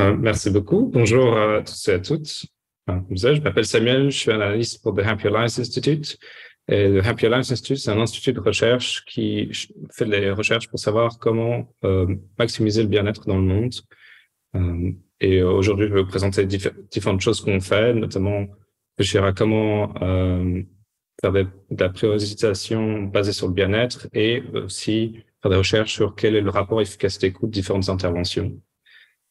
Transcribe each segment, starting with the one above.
Merci beaucoup. Bonjour à tous et à toutes. Comme vous savez, je m'appelle Samuel, je suis analyste pour The Happier Lives Institute. Et le Happier Lives Institute, c'est un institut de recherche qui fait des recherches pour savoir comment maximiser le bien-être dans le monde. Et aujourd'hui, je vais vous présenter différentes choses qu'on fait, notamment réfléchir à comment faire de la priorisation basée sur le bien-être et aussi faire des recherches sur quel est le rapport efficacité-coût de différentes interventions.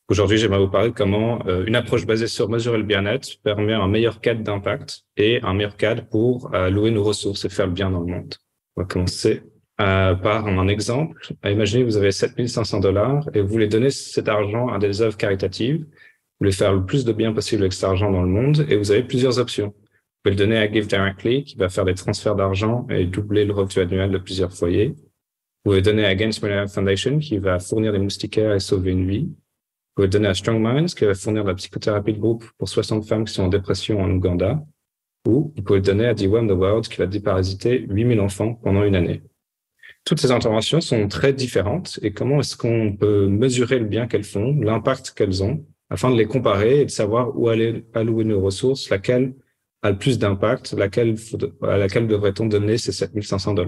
Aujourd'hui, j'aimerais vous parler de comment une approche basée sur mesurer le bien-être permet un meilleur cadre d'impact et un meilleur cadre pour allouer nos ressources et faire le bien dans le monde. On va commencer par un exemple. Imaginez que vous avez 7 500 $ et vous voulez donner cet argent à des œuvres caritatives. Vous voulez faire le plus de bien possible avec cet argent dans le monde et vous avez plusieurs options. Vous pouvez le donner à Give Directly qui va faire des transferts d'argent et doubler le revenu annuel de plusieurs foyers. Vous pouvez le donner à Against Malaria Foundation qui va fournir des moustiquaires et sauver une vie. Vous pouvez donner à Strong Minds, qui va fournir de la psychothérapie de groupe pour 60 femmes qui sont en dépression en Ouganda. Ou vous pouvez le donner à DWAM The World, qui va déparasiter 8000 enfants pendant une année. Toutes ces interventions sont très différentes. Et comment est-ce qu'on peut mesurer le bien qu'elles font, l'impact qu'elles ont, afin de les comparer et de savoir où aller allouer nos ressources, laquelle a le plus d'impact, à laquelle devrait-on donner ces 7 500 $.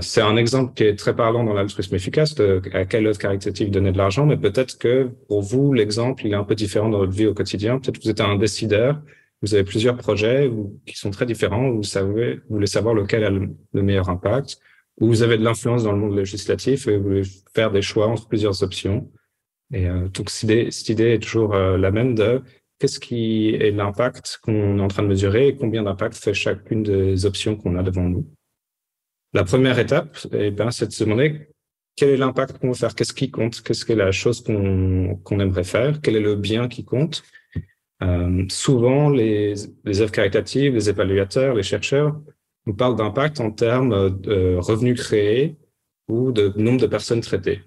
C'est un exemple qui est très parlant dans l'altruisme efficace, à quelle œuvre caritative donner de l'argent, mais peut-être que pour vous, l'exemple, il est un peu différent dans votre vie au quotidien. Peut-être que vous êtes un décideur, vous avez plusieurs projets qui sont très différents, vous voulez savoir lequel a le meilleur impact, ou vous avez de l'influence dans le monde législatif et vous voulez faire des choix entre plusieurs options. Et donc, cette idée est toujours la même de qu'est-ce qui est l'impact qu'on est en train de mesurer et combien d'impact fait chacune des options qu'on a devant nous. La première étape, c'est de se demander quel est l'impact qu'on veut faire, qu'est-ce qui compte, qu'est-ce que la chose qu'on aimerait faire, quel est le bien qui compte. Souvent, les œuvres caritatives, les évaluateurs, les chercheurs nous parlent d'impact en termes de revenus créés ou de nombre de personnes traitées.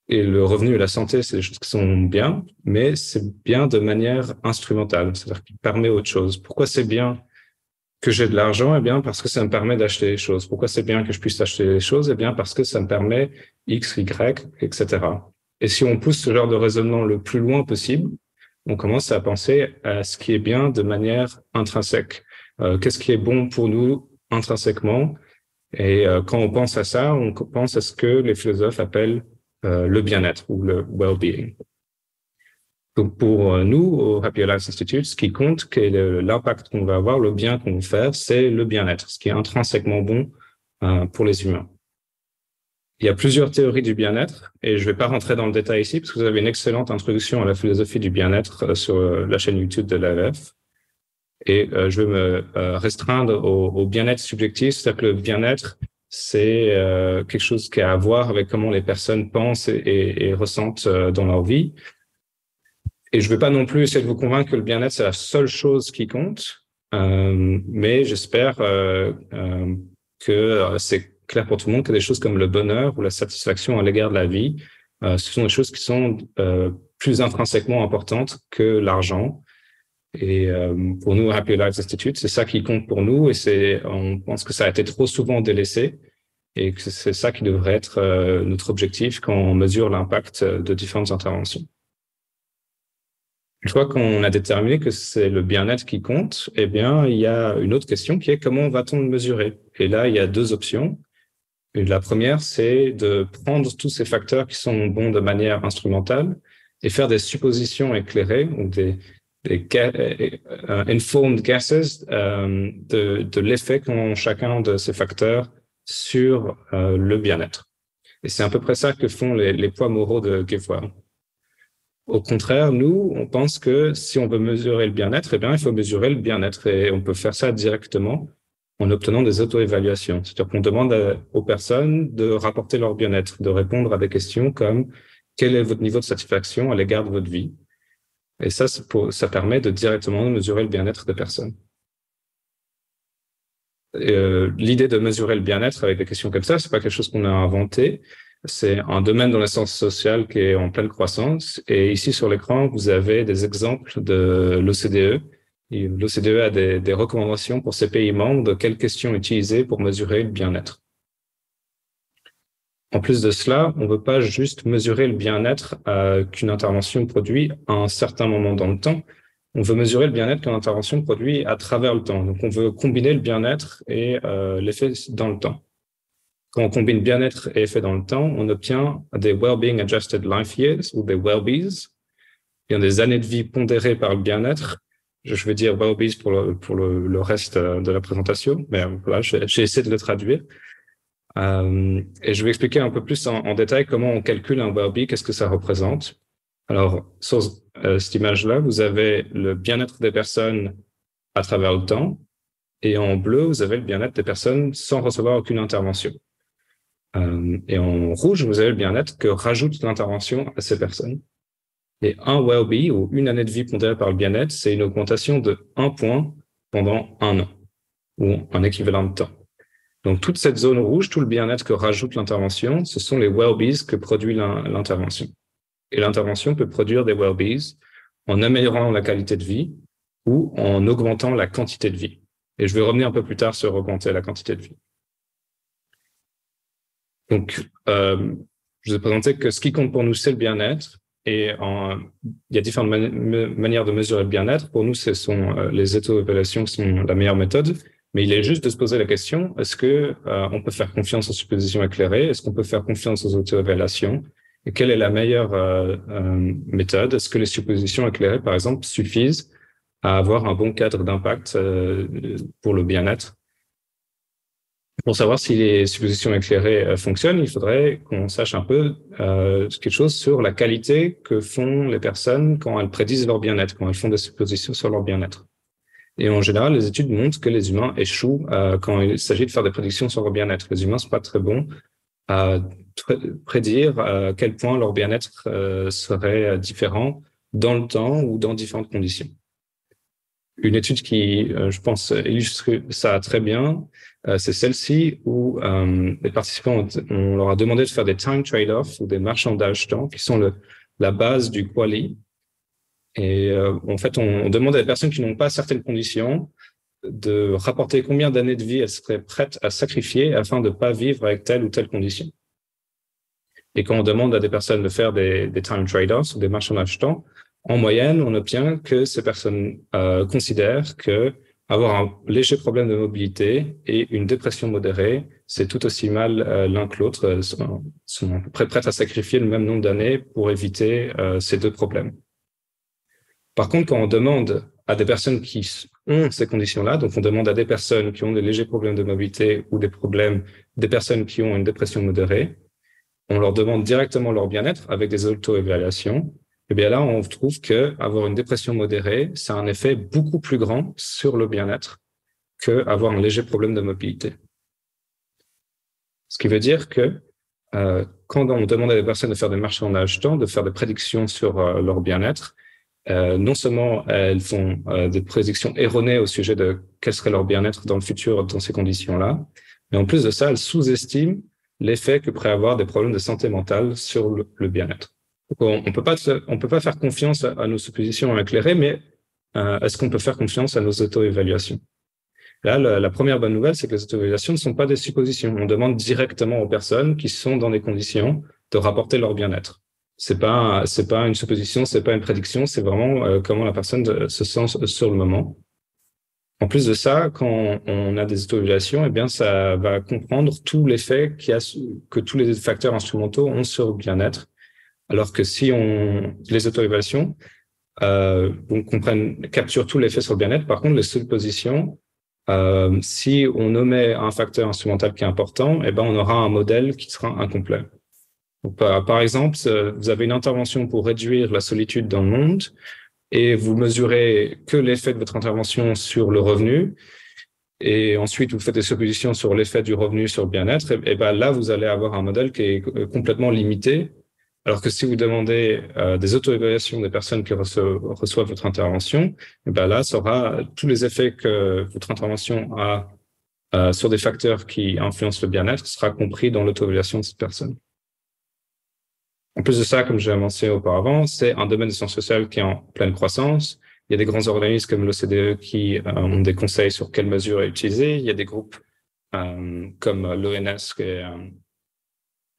Et le revenu et la santé, c'est des choses qui sont bien, mais c'est bien de manière instrumentale, c'est-à-dire qu'il permet autre chose. Pourquoi c'est bien que j'ai de l'argent? Eh bien, parce que ça me permet d'acheter des choses. Pourquoi c'est bien que je puisse acheter des choses? Eh bien, parce que ça me permet X, Y, etc. Et si on pousse ce genre de raisonnement le plus loin possible, on commence à penser à ce qui est bien de manière intrinsèque. Qu'est-ce qui est bon pour nous intrinsèquement? Et quand on pense à ça, on pense à ce que les philosophes appellent le bien-être ou le well-being. Donc, pour nous, au Happier Lives Institute, ce qui compte, quel est l'impact qu'on va avoir, le bien qu'on va faire, c'est le bien-être, ce qui est intrinsèquement bon pour les humains. Il y a plusieurs théories du bien-être, et je ne vais pas rentrer dans le détail ici, parce que vous avez une excellente introduction à la philosophie du bien-être sur la chaîne YouTube de l'AEF. Et je vais me restreindre au bien-être subjectif, c'est-à-dire que le bien-être, c'est quelque chose qui a à voir avec comment les personnes pensent et ressentent dans leur vie. Et je ne veux pas non plus essayer de vous convaincre que le bien-être, c'est la seule chose qui compte, mais j'espère que c'est clair pour tout le monde que des choses comme le bonheur ou la satisfaction à l'égard de la vie, ce sont des choses qui sont plus intrinsèquement importantes que l'argent. Et pour nous, Happier Lives Institute, c'est ça qui compte pour nous, et on pense que ça a été trop souvent délaissé, et que c'est ça qui devrait être notre objectif quand on mesure l'impact de différentes interventions. Une fois qu'on a déterminé que c'est le bien-être qui compte, eh bien, il y a une autre question qui est comment va-t-on le mesurer? Et là, il y a deux options. Et la première, c'est de prendre tous ces facteurs qui sont bons de manière instrumentale et faire des suppositions éclairées ou des informed guesses de l'effet qu'ont chacun de ces facteurs sur le bien-être. Et c'est à peu près ça que font les poids moraux de GiveWell. Au contraire, nous, on pense que si on veut mesurer le bien-être, eh bien, il faut mesurer le bien-être et on peut faire ça directement en obtenant des auto-évaluations. C'est-à-dire qu'on demande aux personnes de rapporter leur bien-être, de répondre à des questions comme quel est votre niveau de satisfaction à l'égard de votre vie. Et ça permet de directement mesurer le bien-être des personnes. L'idée de mesurer le bien-être avec des questions comme ça, c'est pas quelque chose qu'on a inventé. C'est un domaine dans la science sociale qui est en pleine croissance. Et ici, sur l'écran, vous avez des exemples de l'OCDE. L'OCDE a des recommandations pour ses pays membres de quelles questions utiliser pour mesurer le bien-être. En plus de cela, on ne veut pas juste mesurer le bien-être qu'une intervention produit à un certain moment dans le temps. On veut mesurer le bien-être qu'une intervention produit à travers le temps. Donc, on veut combiner le bien-être et l'effet dans le temps. Quand on combine bien-être et effet dans le temps, on obtient des Well-being Adjusted Life Years ou des Well-Bees. Il y a des années de vie pondérées par le bien-être. Je vais dire Well-Bees pour le reste de la présentation, mais voilà, j'ai essayé de le traduire. Et je vais expliquer un peu plus en détail comment on calcule un well-being, qu'est-ce que ça représente. Alors, sur cette image-là, vous avez le bien-être des personnes à travers le temps, et en bleu, vous avez le bien-être des personnes sans recevoir aucune intervention. Et en rouge, vous avez le bien-être que rajoute l'intervention à ces personnes. Et un well-being, ou une année de vie pondérée par le bien-être, c'est une augmentation de 1 point pendant 1 an, ou un équivalent de temps. Donc, toute cette zone rouge, tout le bien-être que rajoute l'intervention, ce sont les well-bees que produit l'intervention. Et l'intervention peut produire des well-bees en améliorant la qualité de vie ou en augmentant la quantité de vie. Et je vais revenir un peu plus tard sur augmenter la quantité de vie. Donc, je vous ai présenté que ce qui compte pour nous, c'est le bien-être. Et il y a différentes manières de mesurer le bien-être. Pour nous, ce sont les auto-évaluations qui sont la meilleure méthode. Mais il est juste de se poser la question, est-ce que on peut faire confiance aux suppositions éclairées? Est-ce qu'on peut faire confiance aux auto-évaluations? Et quelle est la meilleure méthode? Est-ce que les suppositions éclairées, par exemple, suffisent à avoir un bon cadre d'impact pour le bien-être? Pour savoir si les suppositions éclairées fonctionnent, il faudrait qu'on sache un peu quelque chose sur la qualité que font les personnes quand elles prédisent leur bien-être, quand elles font des suppositions sur leur bien-être. Et en général, les études montrent que les humains échouent quand il s'agit de faire des prédictions sur leur bien-être. Les humains ne sont pas très bons à prédire à quel point leur bien-être serait différent dans le temps ou dans différentes conditions. Une étude qui, je pense, illustre ça très bien, c'est celle-ci où les participants, on leur a demandé de faire des time trade-offs ou des marchandages temps, qui sont la base du QALY. Et en fait, on demande à des personnes qui n'ont pas certaines conditions de rapporter combien d'années de vie elles seraient prêtes à sacrifier afin de ne pas vivre avec telle ou telle condition. Et quand on demande à des personnes de faire des time trade-offs ou des marchandages temps, en moyenne, on obtient que ces personnes considèrent que avoir un léger problème de mobilité et une dépression modérée, c'est tout aussi mal l'un que l'autre, sont à peu près prêtes à sacrifier le même nombre d'années pour éviter ces deux problèmes. Par contre, quand on demande à des personnes qui ont ces conditions-là, donc on demande à des personnes qui ont des légers problèmes de mobilité ou des personnes qui ont une dépression modérée, on leur demande directement leur bien-être avec des auto-évaluations. Et bien là, on trouve que avoir une dépression modérée, ça a un effet beaucoup plus grand sur le bien-être qu'avoir un léger problème de mobilité. Ce qui veut dire que quand on demande à des personnes de faire des marchandages temps, de faire des prédictions sur leur bien-être, non seulement elles font des prédictions erronées au sujet de quel serait leur bien-être dans le futur dans ces conditions-là, mais en plus de ça, elles sous-estiment l'effet que pourraient avoir des problèmes de santé mentale sur le bien-être. On peut pas faire confiance à nos suppositions éclairées, mais est-ce qu'on peut faire confiance à nos auto-évaluations? Là, la première bonne nouvelle, c'est que les auto-évaluations ne sont pas des suppositions. On demande directement aux personnes qui sont dans des conditions de rapporter leur bien-être. C'est pas une supposition, c'est pas une prédiction, c'est vraiment comment la personne se sent sur le moment. En plus de ça, quand on a des auto-évaluations, eh bien, ça va comprendre tout l'effet que tous les facteurs instrumentaux ont sur le bien-être. Alors que si les auto-évaluations capturent tout l'effet sur le bien-être, par contre, les suppositions, si on omet un facteur instrumental qui est important, eh ben, on aura un modèle qui sera incomplet. Donc, par exemple, vous avez une intervention pour réduire la solitude dans le monde et vous mesurez que l'effet de votre intervention sur le revenu et ensuite vous faites des suppositions sur l'effet du revenu sur le bien-être, et ben là, vous allez avoir un modèle qui est complètement limité. Alors que si vous demandez des auto-évaluations des personnes qui reçoivent votre intervention, et ben là, ça aura tous les effets que votre intervention a sur des facteurs qui influencent le bien-être sera compris dans l'auto-évaluation de cette personne. En plus de ça, comme j'ai mentionné auparavant, c'est un domaine de sciences sociales qui est en pleine croissance. Il y a des grands organismes comme l'OCDE qui ont des conseils sur quelles mesures utiliser. Il y a des groupes comme l'ONS qui est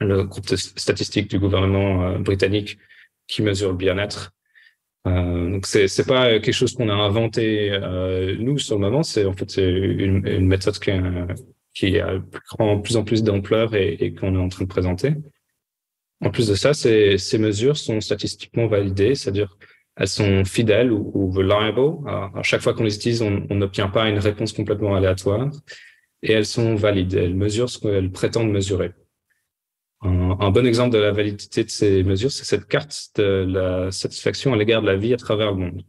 le groupe de statistiques du gouvernement britannique qui mesure le bien-être. Donc c'est pas quelque chose qu'on a inventé nous sur le moment, c'est en fait c'est une méthode qui a plus en plus d'ampleur et qu'on est en train de présenter. En plus de ça, ces mesures sont statistiquement validées, c'est-à-dire elles sont fidèles ou reliable. À chaque fois qu'on les utilise, on n'obtient pas une réponse complètement aléatoire et elles sont valides. Elles mesurent ce qu'elles prétendent mesurer. Un bon exemple de la validité de ces mesures, c'est cette carte de la satisfaction à l'égard de la vie à travers le monde.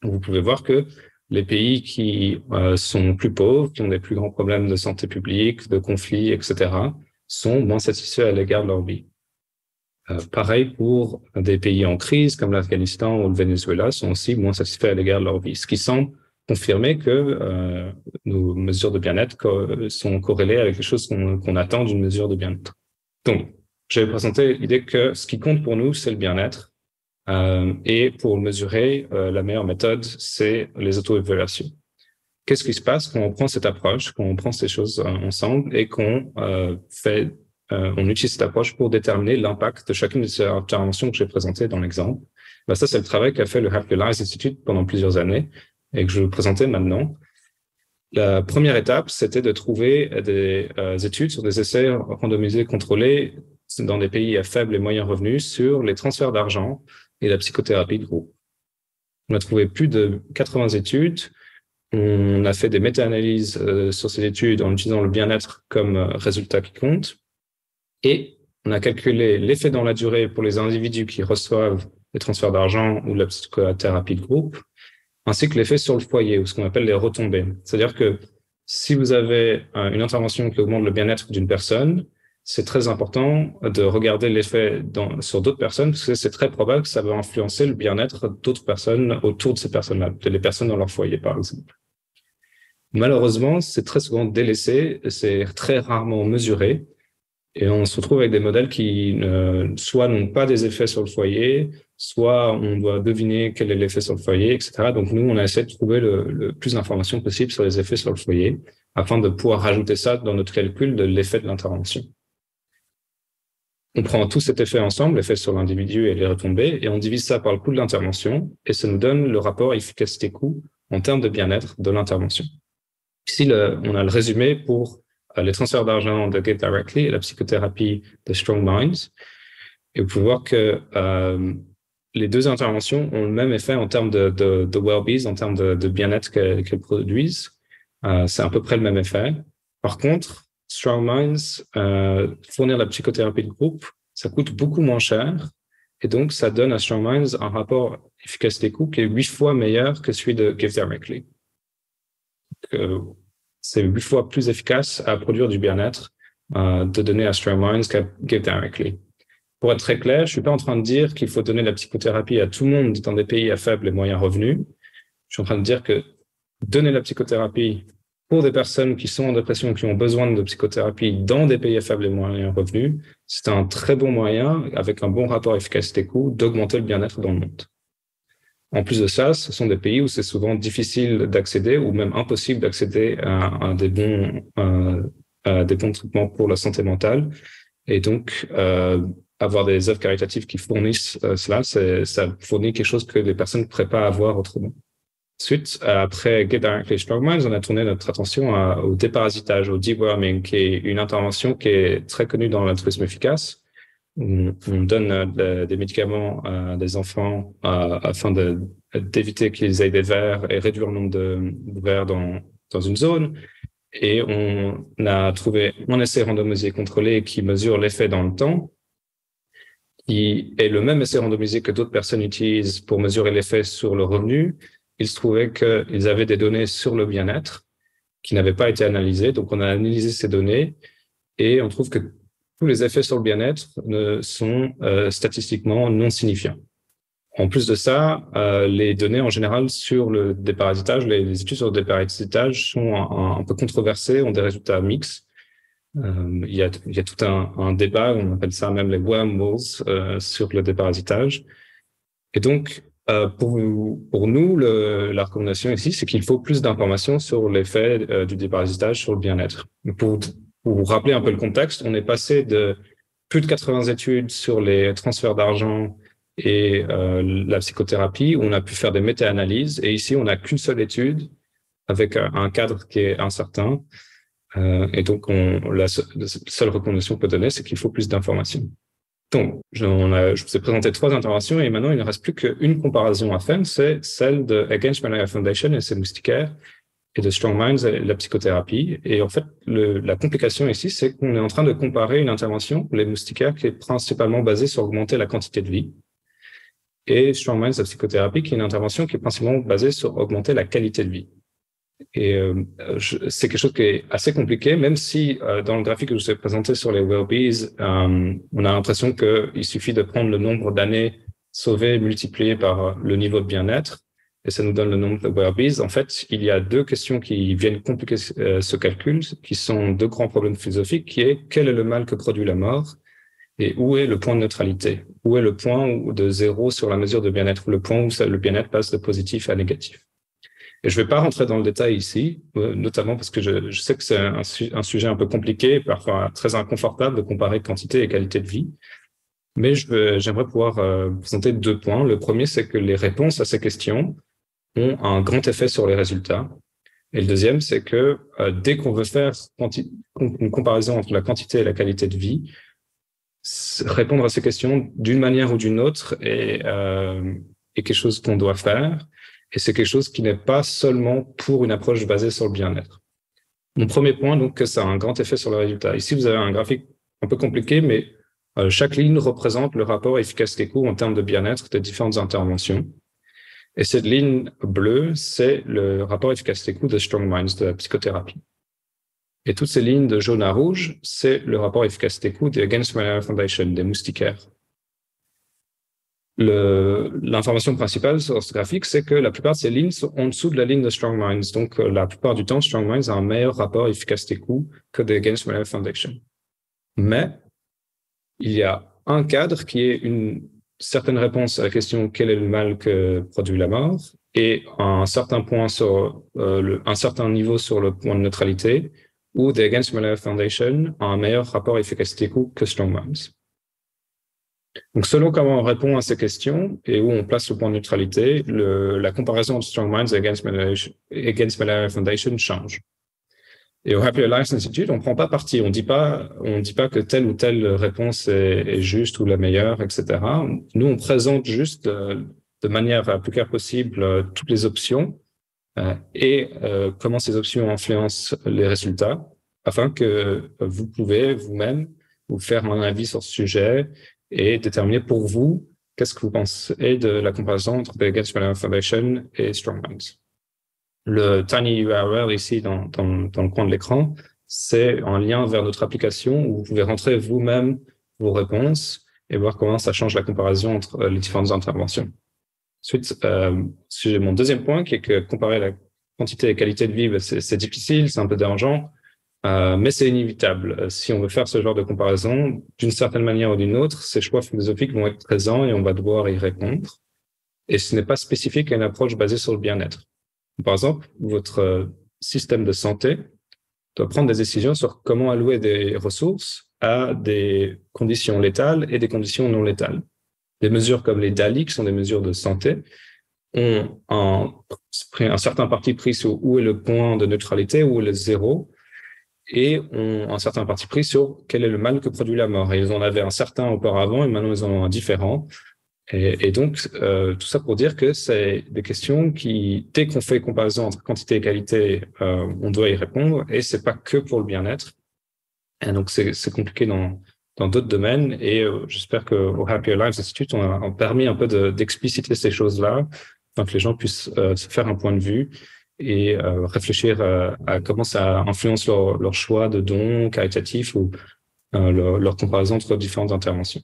Vous pouvez voir que les pays qui sont plus pauvres, qui ont des plus grands problèmes de santé publique, de conflits, etc., sont moins satisfaits à l'égard de leur vie. Pareil pour des pays en crise comme l'Afghanistan ou le Venezuela sont aussi moins satisfaits à l'égard de leur vie, ce qui semble confirmer que nos mesures de bien-être sont corrélées avec les choses qu'on attend d'une mesure de bien-être. Donc, j'avais présenté l'idée que ce qui compte pour nous, c'est le bien-être. Et pour le mesurer, la meilleure méthode, c'est les auto-évaluations. Qu'est-ce qui se passe quand on prend cette approche, quand on prend ces choses ensemble et qu'on on utilise cette approche pour déterminer l'impact de chacune de ces interventions que j'ai présentées dans l'exemple? Ça, c'est le travail qu'a fait le Happier Lives Institute pendant plusieurs années et que je vais vous présenter maintenant. La première étape, c'était de trouver des études sur des essais randomisés contrôlés dans des pays à faible et moyen revenu sur les transferts d'argent et la psychothérapie de groupe. On a trouvé plus de 80 études. On a fait des méta-analyses sur ces études en utilisant le bien-être comme résultat qui compte. Et on a calculé l'effet dans la durée pour les individus qui reçoivent les transferts d'argent ou la psychothérapie de groupe, ainsi que l'effet sur le foyer, ou ce qu'on appelle les retombées. C'est-à-dire que si vous avez une intervention qui augmente le bien-être d'une personne, c'est très important de regarder l'effet sur d'autres personnes, parce que c'est très probable que ça va influencer le bien-être d'autres personnes autour de ces personnes-là, les personnes dans leur foyer, par exemple. Malheureusement, c'est très souvent délaissé, c'est très rarement mesuré, et on se retrouve avec des modèles qui soit n'ont pas des effets sur le foyer, soit on doit deviner quel est l'effet sur le foyer, etc. Donc nous, on a essayé de trouver le plus d'informations possible sur les effets sur le foyer, afin de pouvoir rajouter ça dans notre calcul de l'effet de l'intervention. On prend tout cet effet ensemble, l'effet sur l'individu et les retombées, et on divise ça par le coût de l'intervention, et ça nous donne le rapport efficacité-coût en termes de bien-être de l'intervention. Ici, on a le résumé pour les transferts d'argent de Give Directly et la psychothérapie de Strong Minds. Et vous pouvez voir que les deux interventions ont le même effet en termes de well-being, en termes de bien-être qu'elles produisent. C'est à peu près le même effet. Par contre, Strong Minds, fournir la psychothérapie de groupe, ça coûte beaucoup moins cher. Et donc, ça donne à Strong Minds un rapport efficacité-coût qui est 8 fois meilleur que celui de Give Directly. C'est 8 fois plus efficace à produire du bien-être de donner à Strong Minds qu'à Give Directly. Pour être très clair, je suis pas en train de dire qu'il faut donner la psychothérapie à tout le monde dans des pays à faible et moyen revenu. Je suis en train de dire que donner la psychothérapie pour des personnes qui sont en dépression, qui ont besoin de psychothérapie dans des pays à faible et moyen revenu, c'est un très bon moyen, avec un bon rapport efficacité-coût, d'augmenter le bien-être dans le monde. En plus de ça, ce sont des pays où c'est souvent difficile d'accéder ou même impossible d'accéder à des bons traitements pour la santé mentale. Et donc, avoir des œuvres caritatives qui fournissent cela, ça fournit quelque chose que les personnes ne pourraient pas avoir autrement. Ensuite, après Give Directly Strong Minds, on a tourné notre attention au déparasitage, au deworming, qui est une intervention qui est très connue dans l'altruisme efficace. On donne des médicaments à des enfants afin d'éviter qu'ils aient des vers et réduire le nombre de vers dans une zone. Et on a trouvé un essai randomisé contrôlé qui mesure l'effet dans le temps, qui est le même essai randomisé que d'autres personnes utilisent pour mesurer l'effet sur le revenu. Il se trouvait qu'ils avaient des données sur le bien-être qui n'avaient pas été analysées. Donc, on a analysé ces données et on trouve que tous les effets sur le bien-être sont statistiquement non signifiants. En plus de ça, les données en général sur le déparasitage, les études sur le déparasitage sont un peu controversées, ont des résultats mixtes. Il y a tout un débat, on appelle ça même les wormholes sur le déparasitage. Et donc, pour nous, la recommandation ici, c'est qu'il faut plus d'informations sur l'effet du déparasitage sur le bien-être. Pour vous rappeler un peu le contexte, on est passé de plus de 80 études sur les transferts d'argent et la psychothérapie, où on a pu faire des méta-analyses. Et ici, on n'a qu'une seule étude avec un cadre qui est incertain. Et donc, la seule recommandation qu'on peut donner, c'est qu'il faut plus d'informations. Donc, je vous ai présenté 3 interventions et maintenant, il ne reste plus qu'une comparaison à faire, c'est celle de Against Malaria Foundation et ses moustiquaires et de Strong Minds et la psychothérapie. Et en fait, la complication ici, c'est qu'on est en train de comparer une intervention, les moustiquaires, qui est principalement basée sur augmenter la quantité de vie, et Strong Minds, la psychothérapie, qui est une intervention qui est principalement basée sur augmenter la qualité de vie. Et c'est quelque chose qui est assez compliqué, même si dans le graphique que je vous ai présenté sur les well-bees, on a l'impression qu'il suffit de prendre le nombre d'années sauvées multiplié par le niveau de bien-être, et ça nous donne le nombre de well-bees. En fait, il y a 2 questions qui viennent compliquer ce calcul, qui sont 2 grands problèmes philosophiques, qui est quel est le mal que produit la mort et où est le point de neutralité, où est le point de 0 sur la mesure de bien-être, le point où le bien-être passe de positif à négatif. Et je ne vais pas rentrer dans le détail ici, notamment parce que je sais que c'est un sujet un peu compliqué, parfois très inconfortable de comparer quantité et qualité de vie. Mais j'aimerais pouvoir présenter 2 points. Le premier, c'est que les réponses à ces questions ont un grand effet sur les résultats. Et le deuxième, c'est que dès qu'on veut faire une comparaison entre la quantité et la qualité de vie, répondre à ces questions d'une manière ou d'une autre est quelque chose qu'on doit faire. Et c'est quelque chose qui n'est pas seulement pour une approche basée sur le bien-être. Mon premier point, donc, que ça a un grand effet sur le résultat. Ici, vous avez un graphique un peu compliqué, mais chaque ligne représente le rapport efficacité-coût en termes de bien-être des différentes interventions. Et cette ligne bleue, c'est le rapport efficacité-coût de Strong Minds, de la psychothérapie. Et toutes ces lignes de jaune à rouge, c'est le rapport efficacité-coût des Against Malaria Foundation, des moustiquaires. L'information principale sur ce graphique, c'est que la plupart de ces lignes sont en dessous de la ligne de Strong Minds. Donc, la plupart du temps, Strong Minds a un meilleur rapport efficacité-coût que des Against Malaria Foundation. Mais il y a un cadre qui est une certaine réponse à la question quel est le mal que produit la mort et un certain point sur un certain niveau sur le point de neutralité où des Against Malaria Foundation a un meilleur rapport efficacité-coût que Strong Minds. Donc, selon comment on répond à ces questions et où on place le point de neutralité, la comparaison de Strong Minds et Against Malaria Foundation change. Et au Happier Lives Institute, on prend pas parti. On dit pas que telle ou telle réponse est juste ou la meilleure, etc. Nous, on présente juste de manière la plus claire possible toutes les options et comment ces options influencent les résultats, afin que vous pouvez vous-même vous faire un avis sur ce sujet et déterminer pour vous qu'est-ce que vous pensez de la comparaison entre the Against Malaria Foundation et Strong Minds. Le tiny URL ici dans le coin de l'écran, c'est un lien vers notre application où vous pouvez rentrer vous-même vos réponses et voir comment ça change la comparaison entre les différentes interventions. Ensuite, j'ai mon deuxième point qui est que comparer la quantité et qualité de vie, c'est difficile, c'est un peu dérangeant. Mais c'est inévitable. Si on veut faire ce genre de comparaison, d'une certaine manière ou d'une autre, ces choix philosophiques vont être présents et on va devoir y répondre. Et ce n'est pas spécifique à une approche basée sur le bien-être. Par exemple, votre système de santé doit prendre des décisions sur comment allouer des ressources à des conditions létales et des conditions non létales. Des mesures comme les DALI, qui sont des mesures de santé, ont un certain parti pris sur où est le point de neutralité, où est le 0, et ont un certain parti pris sur quel est le mal que produit la mort. Et ils en avaient un certain auparavant et maintenant ils en ont un différent. Et donc, tout ça pour dire que c'est des questions qui, dès qu'on fait comparaison entre quantité et qualité, on doit y répondre et c'est pas que pour le bien-être. Et donc, c'est compliqué dans d'autres domaines et j'espère qu'au Happier Lives Institute, on a permis un peu d'expliciter ces choses-là afin que les gens puissent se faire un point de vue et réfléchir à comment ça influence leur choix de dons caritatifs ou leur comparaison entre différentes interventions.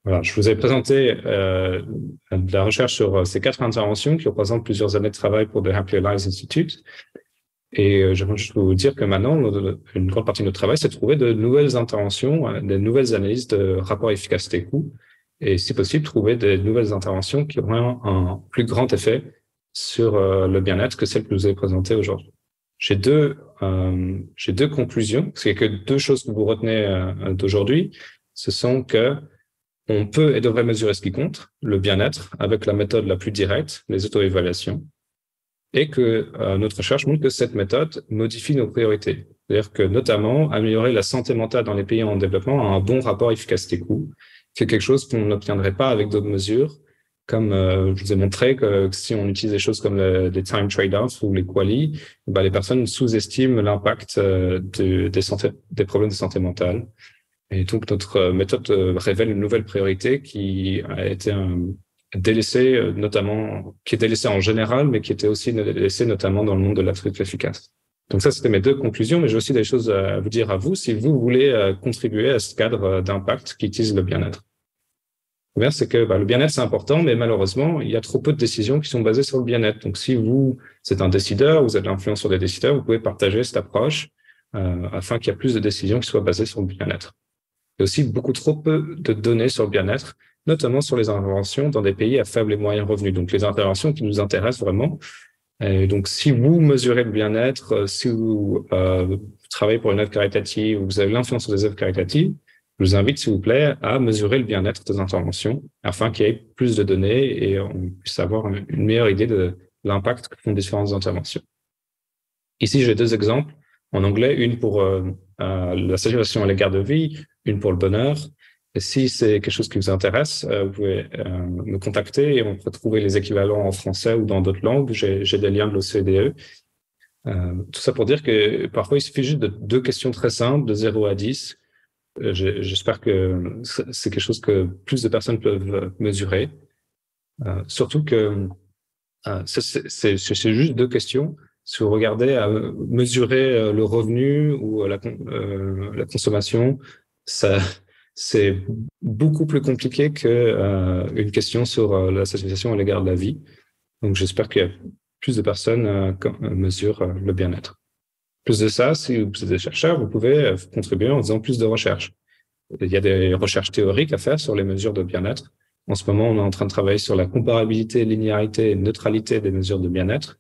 Voilà, je vous ai présenté de la recherche sur ces 4 interventions qui représentent plusieurs années de travail pour The Happier Lives Institute. Et j'aimerais juste vous dire que maintenant, une grande partie de notre travail, c'est de trouver de nouvelles interventions, des nouvelles analyses de rapport efficacité-coût, et si possible, trouver des nouvelles interventions qui auront un plus grand effet sur le bien-être que celles que je vous ai présentées aujourd'hui. J'ai deux conclusions, parce qu'il n'y a que 2 choses que vous retenez d'aujourd'hui. ce sont que on peut et devrait mesurer ce qui compte, le bien-être, avec la méthode la plus directe, les auto-évaluations, et que notre recherche montre que cette méthode modifie nos priorités. C'est-à-dire que, notamment, améliorer la santé mentale dans les pays en développement a un bon rapport efficacité-coût, c'est quelque chose qu'on n'obtiendrait pas avec d'autres mesures, comme je vous ai montré que si on utilise des choses comme les time trade-offs ou les QALY, les personnes sous-estiment l'impact des problèmes de santé mentale. Et donc, notre méthode révèle une nouvelle priorité qui a été délaissée, notamment, qui est délaissée en général, mais qui était aussi délaissée notamment dans le monde de la traite efficace. Donc ça, c'était mes deux conclusions, mais j'ai aussi des choses à vous dire à vous si vous voulez contribuer à ce cadre d'impact qui utilise le bien-être. Le bien, c'est que le bien-être, c'est important, mais malheureusement, il y a trop peu de décisions qui sont basées sur le bien-être. Donc, si vous êtes un décideur, vous avez l'influence sur des décideurs, vous pouvez partager cette approche afin qu'il y ait plus de décisions qui soient basées sur le bien-être. Il y a aussi beaucoup trop peu de données sur le bien-être, notamment sur les interventions dans des pays à faible et moyen revenu. Donc, les interventions qui nous intéressent vraiment. Et donc, si vous mesurez le bien-être, si vous travaillez pour une œuvre caritative ou vous avez l'influence sur des œuvres caritatives, je vous invite, s'il vous plaît, à mesurer le bien-être des interventions afin qu'il y ait plus de données et on puisse avoir une meilleure idée de l'impact que font différentes interventions. Ici, j'ai deux exemples en anglais, une pour la satisfaction à l'égard de vie, une pour le bonheur. Et si c'est quelque chose qui vous intéresse, vous pouvez me contacter et on peut trouver les équivalents en français ou dans d'autres langues. J'ai des liens de l'OCDE. Tout ça pour dire que parfois, il suffit juste de deux questions très simples, de 0 à 10. J'espère que c'est quelque chose que plus de personnes peuvent mesurer. Surtout que c'est juste deux questions. Si vous regardez à mesurer le revenu ou la consommation, c'est beaucoup plus compliqué que une question sur la satisfaction à l'égard de la vie. Donc, j'espère qu'il y a plus de personnes mesurent le bien-être. Plus de ça, si vous êtes des chercheurs, vous pouvez contribuer en faisant plus de recherches. Il y a des recherches théoriques à faire sur les mesures de bien-être. En ce moment, on est en train de travailler sur la comparabilité, linéarité et neutralité des mesures de bien-être.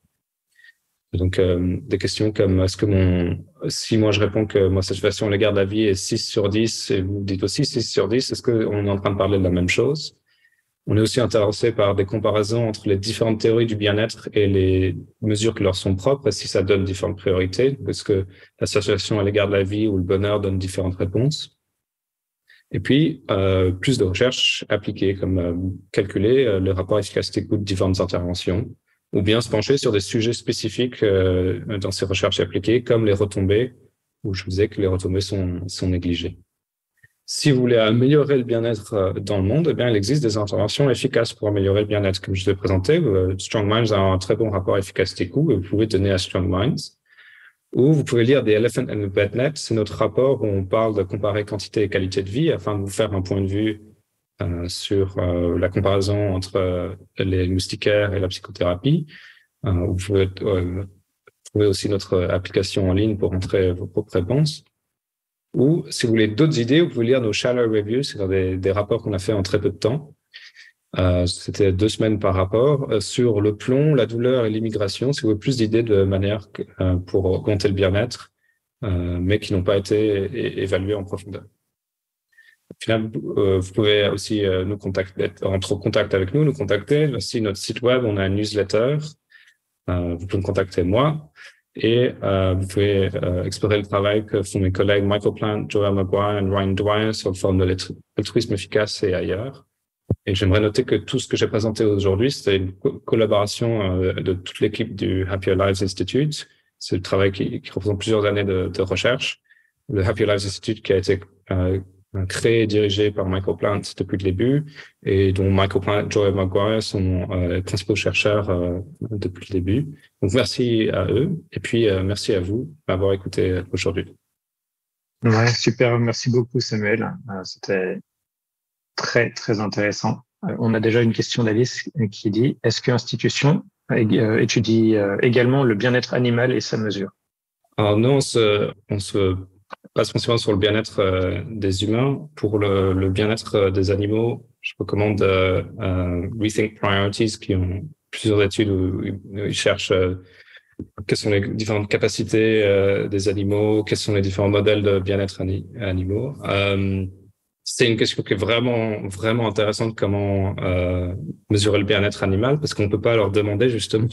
Donc, des questions comme est-ce que si moi je réponds que ma satisfaction à l'égard de la vie est 6 sur 10 et vous dites aussi 6 sur 10, est-ce qu'on est en train de parler de la même chose? On est aussi intéressé par des comparaisons entre les différentes théories du bien-être et les mesures qui leur sont propres et si ça donne différentes priorités. Est-ce que la satisfaction à l'égard de la vie ou le bonheur donne différentes réponses? Et puis, plus de recherches appliquées, comme calculer le rapport efficacité-coût de différentes interventions, ou bien se pencher sur des sujets spécifiques dans ces recherches appliquées, comme les retombées, où je vous disais que les retombées sont négligées. Si vous voulez améliorer le bien-être dans le monde, eh bien, il existe des interventions efficaces pour améliorer le bien-être. Comme je l'ai présenté, Strong Minds a un très bon rapport efficacité-coût et vous pouvez donner à Strong Minds. Ou vous pouvez lire The Elephant and the Bed Net. C'est notre rapport où on parle de comparer quantité et qualité de vie afin de vous faire un point de vue sur la comparaison entre les moustiquaires et la psychothérapie. Vous pouvez trouver aussi notre application en ligne pour entrer vos propres réponses. Ou, si vous voulez d'autres idées, vous pouvez lire nos shallow reviews, c'est-à-dire des rapports qu'on a fait en très peu de temps. C'était 2 semaines par rapport sur le plomb, la douleur et l'immigration. Si vous voulez plus d'idées de manière pour augmenter le bien-être, mais qui n'ont pas été évaluées en profondeur. Au final, vous pouvez aussi nous contacter, entrer en contact avec nous contacter. Voici notre site web, on a une newsletter. Vous pouvez me contacter moi. Et vous pouvez explorer le travail que font mes collègues Michael Plant, Joel Maguire et Ryan Dwyer sur le forum de l'altruisme efficace et ailleurs. Et j'aimerais noter que tout ce que j'ai présenté aujourd'hui, c'était une collaboration de toute l'équipe du Happier Lives Institute. C'est le travail qui représente plusieurs années de recherche. Le Happier Lives Institute qui a été créé et dirigé par Michael Plant depuis le début et dont Michael Plant et Joel Maguire sont les principaux chercheurs depuis le début. Donc, merci à eux et puis merci à vous d'avoir écouté aujourd'hui. Ouais, super. Merci beaucoup, Samuel. C'était très, très intéressant. On a déjà une question d'Alice qui dit « Est-ce que l'institution étudie également le bien-être animal et sa mesure ?» Alors non, on se passe principalement sur le bien-être des humains. Pour le bien-être des animaux, je recommande Rethink Priorities, qui ont plusieurs études où ils cherchent quelles sont les différentes capacités des animaux, quels sont les différents modèles de bien-être animaux. c'est une question qui est vraiment, vraiment intéressante, comment mesurer le bien-être animal, parce qu'on peut pas leur demander, justement,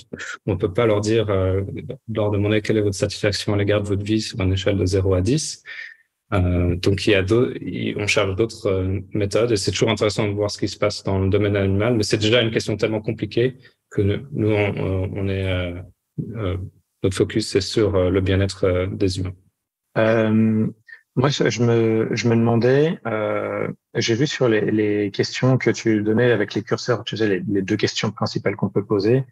on peut pas leur dire, leur demander quelle est votre satisfaction à l'égard de votre vie sur une échelle de 0 à 10. Donc, on cherche d'autres méthodes, et c'est toujours intéressant de voir ce qui se passe dans le domaine animal, mais c'est déjà une question tellement compliquée que nous, notre focus, c'est sur le bien-être des humains. Moi, je me demandais, j'ai vu sur les questions que tu donnais avec les curseurs, tu sais, les deux questions principales qu'on peut poser,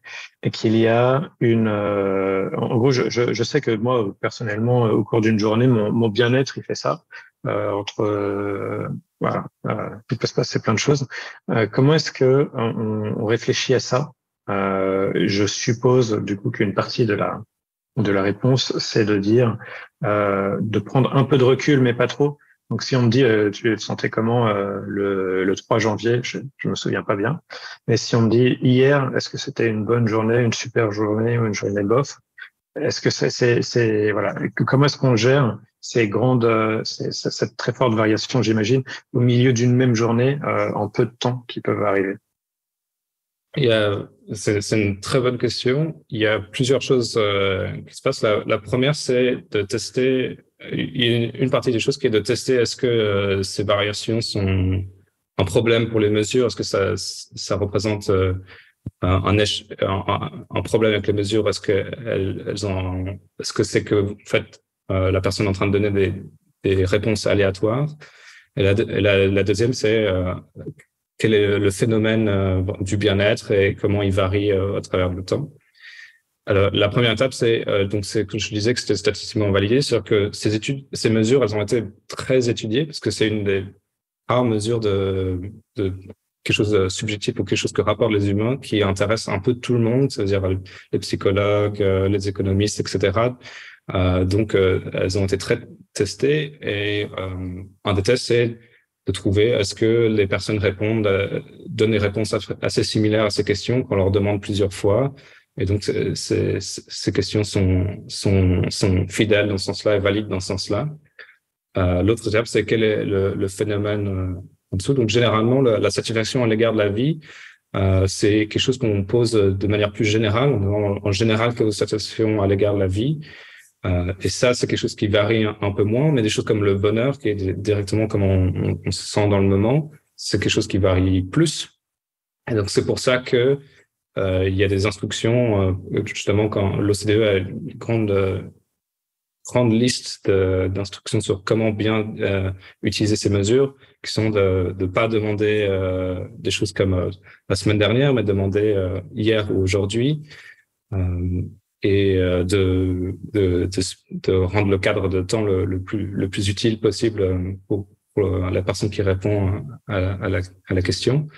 et qu'il y a en gros, je sais que moi, personnellement, au cours d'une journée, mon bien-être, il fait ça, voilà, il peut se passer plein de choses. Comment est-ce que on réfléchit à ça? Je suppose, du coup, qu'une partie de la réponse, c'est de dire, de prendre un peu de recul, mais pas trop. Donc, si on me dit, tu te sentais comment le 3 janvier, je me souviens pas bien. Mais si on me dit hier, est-ce que c'était une bonne journée, une super journée ou une journée bof? Est-ce que voilà, comment est-ce qu'on gère cette très forte variation, j'imagine, au milieu d'une même journée, en peu de temps qui peuvent arriver? C'est une très bonne question. Il y a plusieurs choses qui se passent. La première, c'est de tester. Il y a une partie des choses qui est de tester est-ce que ces variations sont un problème pour les mesures, est-ce que ça représente un problème avec les mesures, est-ce que c'est que en fait la personne est en train de donner des réponses aléatoires. Et la deuxième, c'est quel est le phénomène du bien-être et comment il varie à travers le temps. Alors, la première étape, c'est que je disais que c'était statistiquement validé, c'est-à-dire que ces mesures, elles ont été très étudiées parce que c'est une des rares mesures de quelque chose de subjectif ou quelque chose que rapportent les humains qui intéresse un peu tout le monde, c'est-à-dire les psychologues, les économistes, etc. Donc, elles ont été très testées et un des tests, c'est de trouver est-ce que les personnes donnent des réponses assez similaires à ces questions qu'on leur demande plusieurs fois. Et donc, ces questions sont fidèles dans ce sens-là et valides dans ce sens-là. L'autre étape, c'est quel est le phénomène en dessous. Donc, généralement, la satisfaction à l'égard de la vie, c'est quelque chose qu'on pose de manière plus générale. On demande en général quelle est votre satisfaction à l'égard de la vie. Et ça, c'est quelque chose qui varie un peu moins, mais des choses comme le bonheur, qui est directement comment on se sent dans le moment, c'est quelque chose qui varie plus. Et donc, c'est pour ça que il y a des instructions, justement, quand l'OCDE a une grande liste d'instructions sur comment bien utiliser ces mesures, qui sont de ne pas demander des choses comme la semaine dernière, mais demander hier ou aujourd'hui. Et de rendre le cadre de temps le plus utile possible pour la personne qui répond à la question.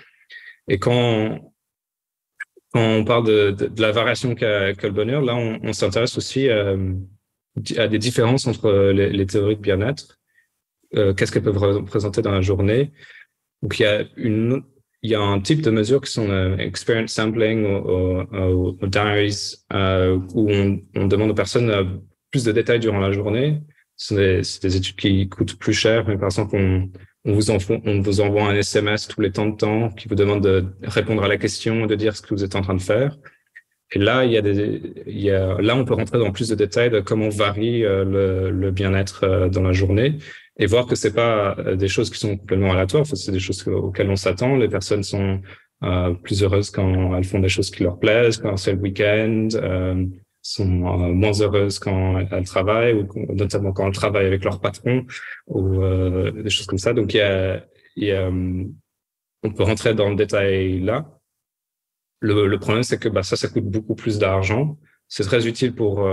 Et quand on parle de la variation qu'a le bonheur, là, on s'intéresse aussi à des différences entre les théories de bien-être. Qu'est-ce qu'elles peuvent représenter dans la journée? Donc, il y a un type de mesures qui sont experience sampling ou diaries, où on demande aux personnes plus de détails durant la journée. C'est des études qui coûtent plus cher, mais par exemple, on vous envoie un SMS tous les temps qui vous demande de répondre à la question et de dire ce que vous êtes en train de faire. Et là, là, on peut rentrer dans plus de détails de comment varie le bien-être dans la journée. Et voir que c'est pas des choses qui sont complètement aléatoires, c'est des choses auxquelles on s'attend. Les personnes sont plus heureuses quand elles font des choses qui leur plaisent, quand c'est le week-end, sont moins heureuses quand elles travaillent, ou notamment quand elles travaillent avec leur patron, ou des choses comme ça. Donc, on peut rentrer dans le détail là. Le problème, c'est que ça coûte beaucoup plus d'argent. C'est très utile pour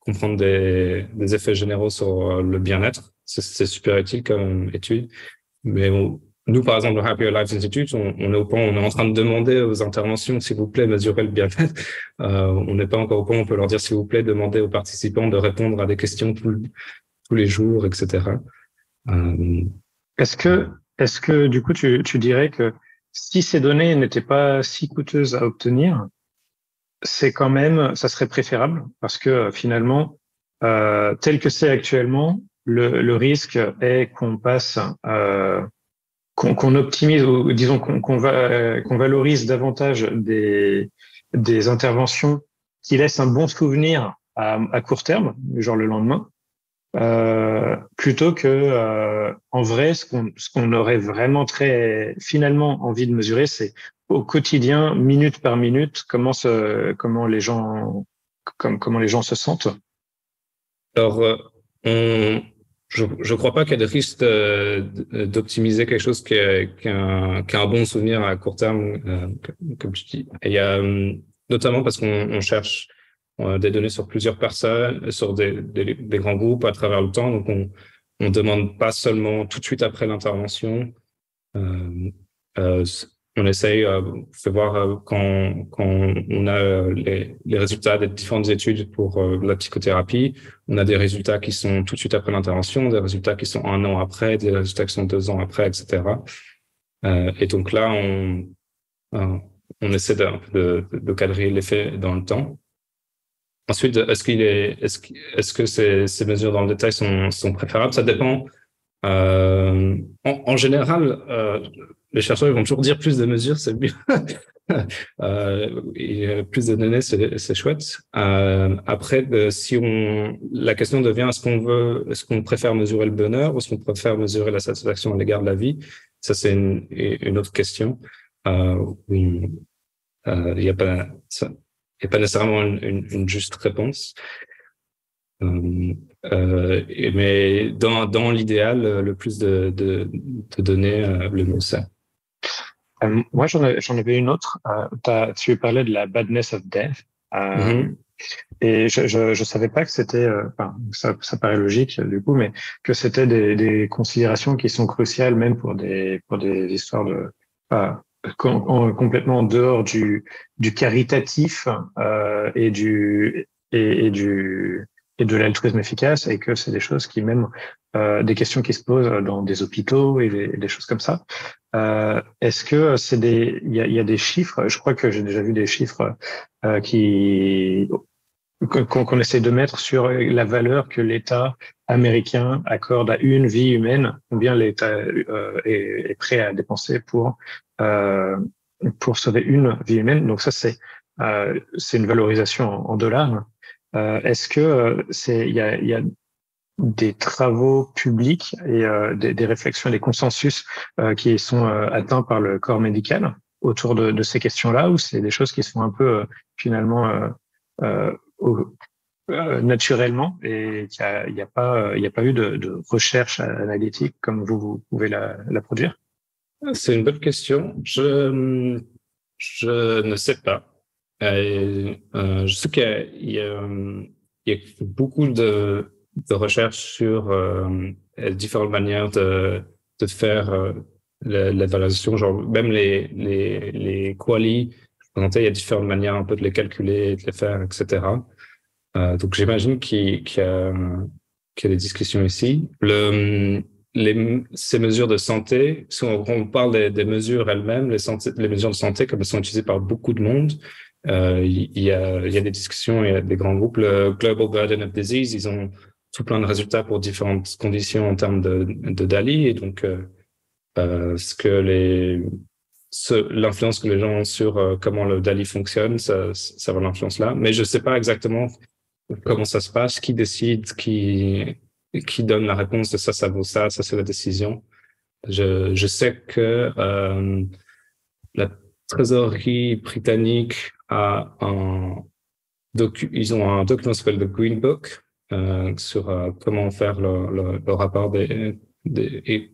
comprendre des effets généraux sur le bien-être. C'est super utile comme étude. Mais nous, par exemple, le Happier Lives Institute, on est au point, on est en train de demander aux interventions, s'il vous plaît, mesurez le bien-être. On n'est pas encore au point, on peut leur dire, s'il vous plaît, demandez aux participants de répondre à des questions tous les jours, etc. Est-ce que du coup, tu dirais que si ces données n'étaient pas si coûteuses à obtenir, ça serait préférable parce que finalement, tel que c'est actuellement, le risque est qu'on passe qu'on optimise ou disons qu'on valorise davantage des interventions qui laissent un bon souvenir à court terme, genre le lendemain, plutôt que en vrai ce qu'on aurait vraiment très finalement envie de mesurer, c'est au quotidien, minute par minute, comment les gens se sentent. Alors, je crois pas qu'il y a de risque d'optimiser quelque chose qui a un bon souvenir à court terme, comme tu dis. Et il y a, notamment parce qu'on cherche des données sur plusieurs personnes, sur des grands groupes à travers le temps. Donc, on demande pas seulement tout de suite après l'intervention. Euh, on essaye, fait voir quand on a les résultats des différentes études pour la psychothérapie, on a des résultats qui sont tout de suite après l'intervention, des résultats qui sont 1 an après, des résultats qui sont 2 ans après, etc. Et donc là, on essaie de cadrer l'effet dans le temps. Ensuite, est-ce que ces mesures dans le détail sont préférables? Ça dépend. En général, les chercheurs ils vont toujours dire plus de mesures, c'est mieux. Et plus de données, c'est chouette. Après, la question devient est-ce qu'on préfère mesurer le bonheur ou est-ce qu'on préfère mesurer la satisfaction à l'égard de la vie? Ça, c'est une autre question. Il n'y a pas nécessairement une juste réponse. Mais dans l'idéal, le plus de données, le mieux c'est. Moi, j'en avais une autre. Tu parlais de la badness of death. Et je savais pas que c'était, ça paraît logique du coup, mais que c'était des considérations qui sont cruciales même pour des histoires de complètement en dehors du caritatif et de l'altruisme efficace, et que c'est des choses qui même des questions qui se posent dans des hôpitaux et des choses comme ça. Est-ce que il y a des chiffres? Je crois que j'ai déjà vu des chiffres qu'on essaie de mettre sur la valeur que l'État américain accorde à une vie humaine, combien l'État est prêt à dépenser pour sauver une vie humaine. Donc ça, c'est une valorisation en dollars. Est-ce que il y a des travaux publics et des réflexions, des consensus qui sont atteints par le corps médical autour de ces questions-là, ou c'est des choses qui sont un peu finalement naturellement, et il n'y a pas eu de recherche analytique comme vous pouvez la produire? C'est une bonne question. Je ne sais pas. Je sais qu'il y a beaucoup de recherches sur différentes manières de faire l'évaluation, genre même les QALY. Je présentais, il y a différentes manières un peu de les calculer, de les faire, etc. Donc j'imagine qu'il y a des discussions ici. Ces mesures de santé, si on parle des mesures elles-mêmes, les mesures de santé, comme elles sont utilisées par beaucoup de monde, il y a des discussions, il y a des grands groupes. Le Global Burden of Disease, ils ont tout plein de résultats pour différentes conditions en termes de DALY, et donc l'influence que les gens ont sur comment le DALY fonctionne, ça va l'influence là. Mais je sais pas exactement comment ça se passe, qui décide, qui donne la réponse de ça vaut ça c'est la décision. Je sais que la trésorerie britannique ils ont un document qui s'appelle le Green Book sur comment faire le rapport des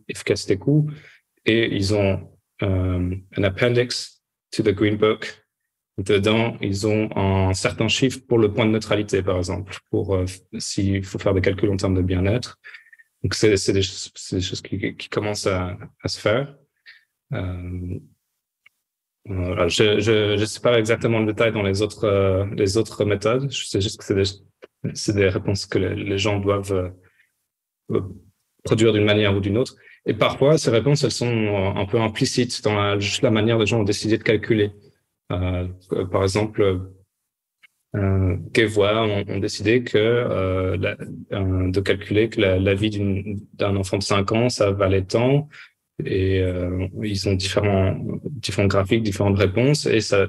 efficacité coûts, et ils ont un appendix to the Green Book. Dedans, ils ont un certain chiffre pour le point de neutralité, par exemple, pour s'il faut faire des calculs en termes de bien-être. Donc, c'est des choses qui commencent à se faire. Voilà. Je sais pas exactement le détail dans les autres méthodes. Je sais juste que c'est des réponses que les gens doivent produire d'une manière ou d'une autre. Et parfois, ces réponses, elles sont un peu implicites dans juste la manière dont les gens ont décidé de calculer. Par exemple, Gevois ont décidé de calculer que la vie d'un enfant de 5 ans, ça valait tant. ils ont différents graphiques, différentes réponses, et ça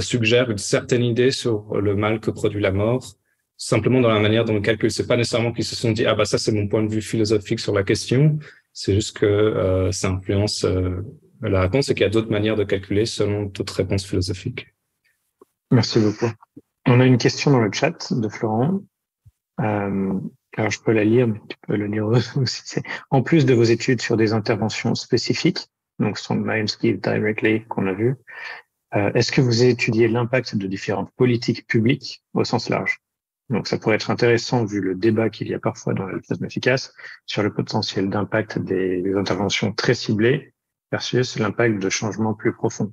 suggère une certaine idée sur le mal que produit la mort, simplement dans la manière dont le calcul. C'est pas nécessairement qu'ils se sont dit, ah bah ça c'est mon point de vue philosophique sur la question, c'est juste que ça influence la réponse et qu'il y a d'autres manières de calculer selon d'autres réponses philosophiques. Merci beaucoup. On a une question dans le chat de Florent. Alors, je peux la lire, mais tu peux le lire aussi. En plus de vos études sur des interventions spécifiques, donc Strongmind, Give Directly, qu'on a vu, est-ce que vous étudiez l'impact de différentes politiques publiques au sens large? Donc, ça pourrait être intéressant, vu le débat qu'il y a parfois dans la plasma efficace, sur le potentiel d'impact des interventions très ciblées versus l'impact de changements plus profonds,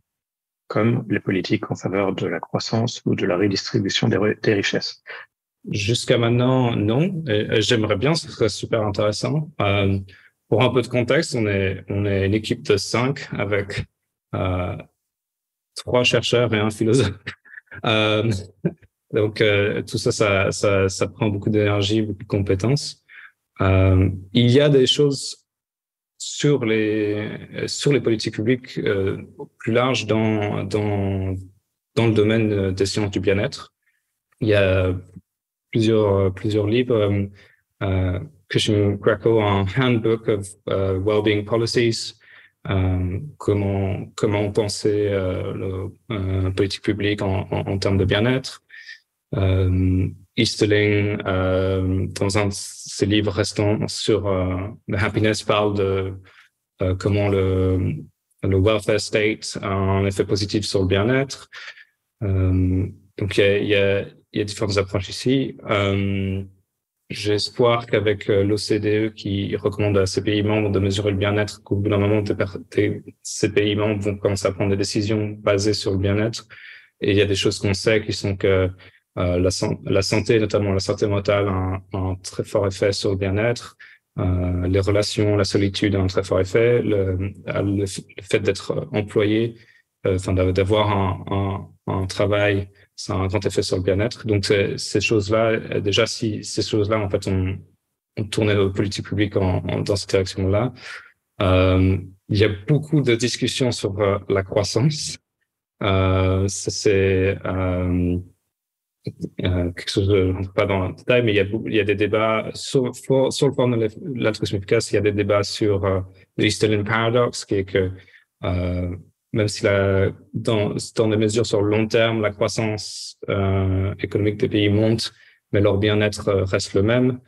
comme les politiques en faveur de la croissance ou de la redistribution des richesses. Jusqu'à maintenant, non. J'aimerais bien, ce serait super intéressant. Pour un peu de contexte, on est une équipe de 5 avec 3 chercheurs et un philosophe. Donc tout ça prend beaucoup d'énergie, beaucoup de compétences. Il y a des choses sur les politiques publiques plus larges dans le domaine des sciences du bien-être. Il y a plusieurs livres. Cushing Krakow, un Handbook of Wellbeing Policies, comment penser la politique publique en termes de bien-être. Easterling, dans un de ses livres restants sur The Happiness, parle de comment le welfare state a un effet positif sur le bien-être. Donc il y a différentes approches ici. J'ai espoir qu'avec l'OCDE qui recommande à ses pays membres de mesurer le bien-être, qu'au bout d'un moment, ces pays membres vont commencer à prendre des décisions basées sur le bien-être. Et il y a des choses qu'on sait qui sont que la santé, notamment la santé mentale, a un très fort effet sur le bien-être. Les relations, la solitude ont un très fort effet. Le fait d'être employé, d'avoir un travail, ça a un grand effet sur le bien-être. Donc, ces choses-là, déjà, si ces choses-là, en fait, on tournait nos politiques publiques dans cette direction-là. Il y a beaucoup de discussions sur la croissance. Ça, c'est quelque chose, je ne rentre pas dans le détail, mais il y a des débats sur le fond de l'altruisme efficace. Il y a des débats sur le Easterlin Paradox, qui est que même si dans des mesures sur le long terme, la croissance économique des pays monte, mais leur bien-être reste le même.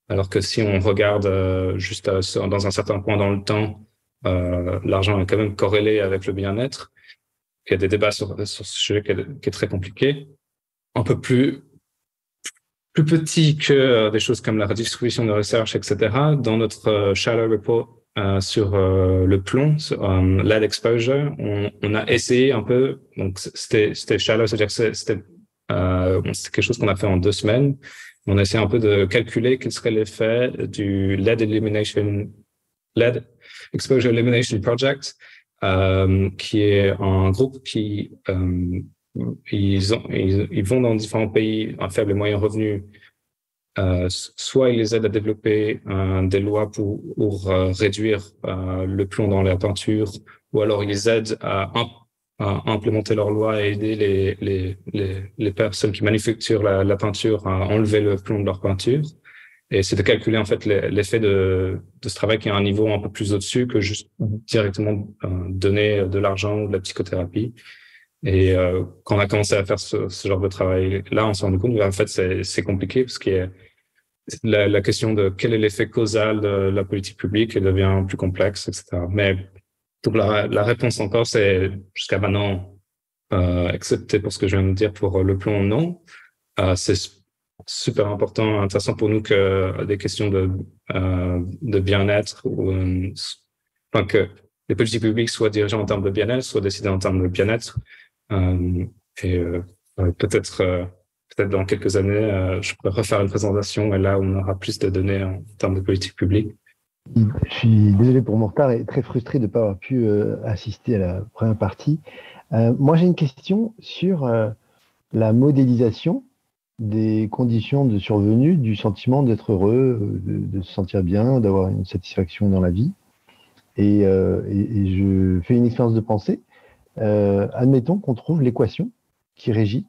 Alors que si on regarde juste dans un certain point dans le temps, l'argent est quand même corrélé avec le bien-être. Il y a des débats sur ce sujet qui est très compliqué. Un peu plus petit que des choses comme la redistribution de recherche, etc. Dans notre Shallow Report sur le plomb, lead exposure, on a essayé un peu, donc c'était shallow, c'est-à-dire que c'était quelque chose qu'on a fait en 2 semaines. On a essayé un peu de calculer quel serait l'effet du lead exposure elimination project, qui est un groupe qui ils vont dans différents pays à faible et moyen revenu. Soit ils les aident à développer des lois pour réduire le plomb dans la peinture, ou alors ils les aident à implémenter leurs lois et aider les personnes qui manufacturent la peinture à enlever le plomb de leur peinture. Et c'est de calculer en fait l'effet de ce travail qui est à un niveau un peu plus au-dessus que juste directement donner de l'argent ou de la psychothérapie. Et quand on a commencé à faire ce genre de travail-là, on s'est rendu compte que en fait c'est compliqué parce que la question de quel est l'effet causal de la politique publique devient plus complexe, etc. Mais donc la réponse encore, c'est jusqu'à maintenant, excepté pour ce que je viens de dire pour le plomb, non. C'est super important, intéressant pour nous que des questions de bien-être enfin que les politiques publiques soient dirigées en termes de bien-être, soient décidées en termes de bien-être. Peut-être dans quelques années, je pourrais refaire une présentation et là, on aura plus de données en termes de politique publique. Je suis désolé pour mon retard et très frustré de ne pas avoir pu assister à la première partie. Moi, j'ai une question sur la modélisation des conditions de survenue du sentiment d'être heureux, de se sentir bien, d'avoir une satisfaction dans la vie. Et je fais une expérience de pensée. Admettons qu'on trouve l'équation qui régit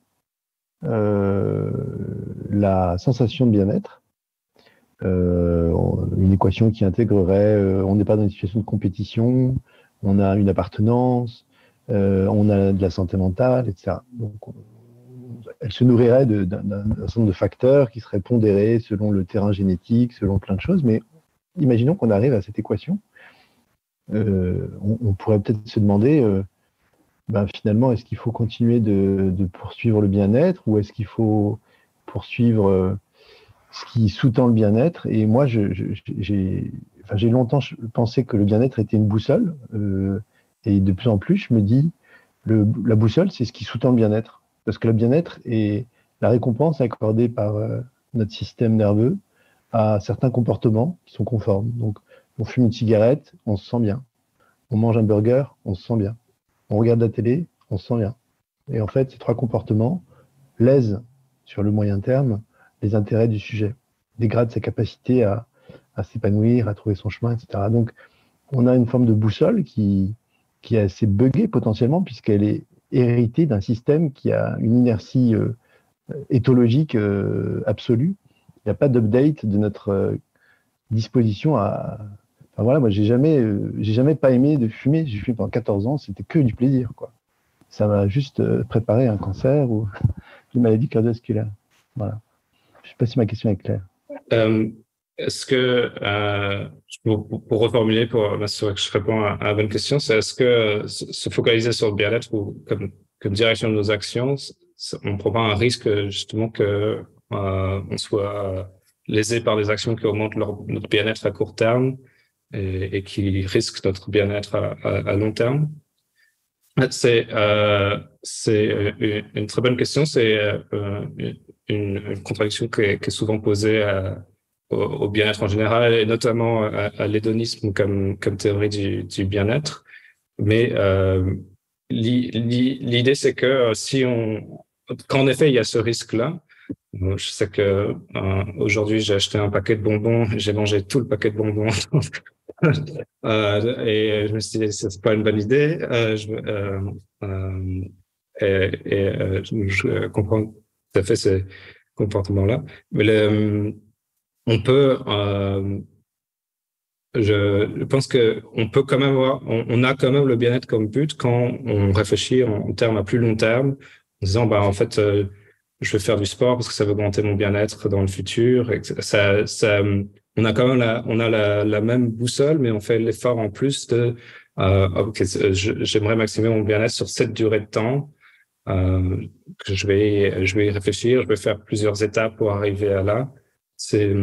la sensation de bien-être. Une équation qui intégrerait, on n'est pas dans une situation de compétition, on a une appartenance, on a de la santé mentale, etc. Donc, elle se nourrirait d'un certain nombre de facteurs qui seraient pondérés selon le terrain génétique, selon plein de choses. Mais imaginons qu'on arrive à cette équation. On pourrait peut-être se demander, finalement, est-ce qu'il faut continuer de poursuivre le bien-être ou est-ce qu'il faut poursuivre ce qui sous-tend le bien-être? Et moi, j'ai longtemps pensé que le bien-être était une boussole. Et de plus en plus, je me dis, la boussole, c'est ce qui sous-tend le bien-être. Parce que le bien-être est la récompense accordée par notre système nerveux à certains comportements qui sont conformes. Donc, on fume une cigarette, on se sent bien. On mange un burger, on se sent bien. On regarde la télé, on se sent bien. Et en fait, ces 3 comportements lèsent, sur le moyen terme, les intérêts du sujet, dégradent sa capacité à s'épanouir, à trouver son chemin, etc. Donc, on a une forme de boussole qui est assez buggée potentiellement, puisqu'elle est héritée d'un système qui a une inertie éthologique absolue. Il n'y a pas d'update de notre disposition à... Enfin, voilà, moi, j'ai jamais pas aimé de fumer. J'ai fumé pendant 14 ans, c'était que du plaisir, quoi. Ça m'a juste préparé un cancer ou une maladie cardiovasculaire. Voilà. Je ne sais pas si ma question est claire. Est-ce que, pour reformuler, pour m'assurer que je réponds à la bonne question, c'est est-ce que se focaliser sur le bien-être ou comme direction de nos actions, on ne prend pas un risque justement que on soit lésé par des actions qui augmentent notre bien-être à court terme et qui risquent notre bien-être à long terme? C'est une très bonne question. C'est une contradiction qui est souvent posée au bien-être en général et notamment à l'hédonisme comme théorie du bien-être. Mais l'idée, c'est que qu'en effet, il y a ce risque-là. Je sais que aujourd'hui, j'ai acheté un paquet de bonbons, j'ai mangé tout le paquet de bonbons. Et je me suis dit, c'est pas une bonne idée. Je comprends tout à fait ces comportements-là. Mais on peut, je pense que on peut quand même on a quand même le bien-être comme but quand on réfléchit en termes à plus long terme, en disant, en fait, je vais faire du sport parce que ça va augmenter mon bien-être dans le futur. Et on a quand même la même boussole, mais on fait l'effort en plus de, j'aimerais maximiser mon bien-être sur cette durée de temps. Que je vais y réfléchir, je vais faire plusieurs étapes pour arriver à là. C'est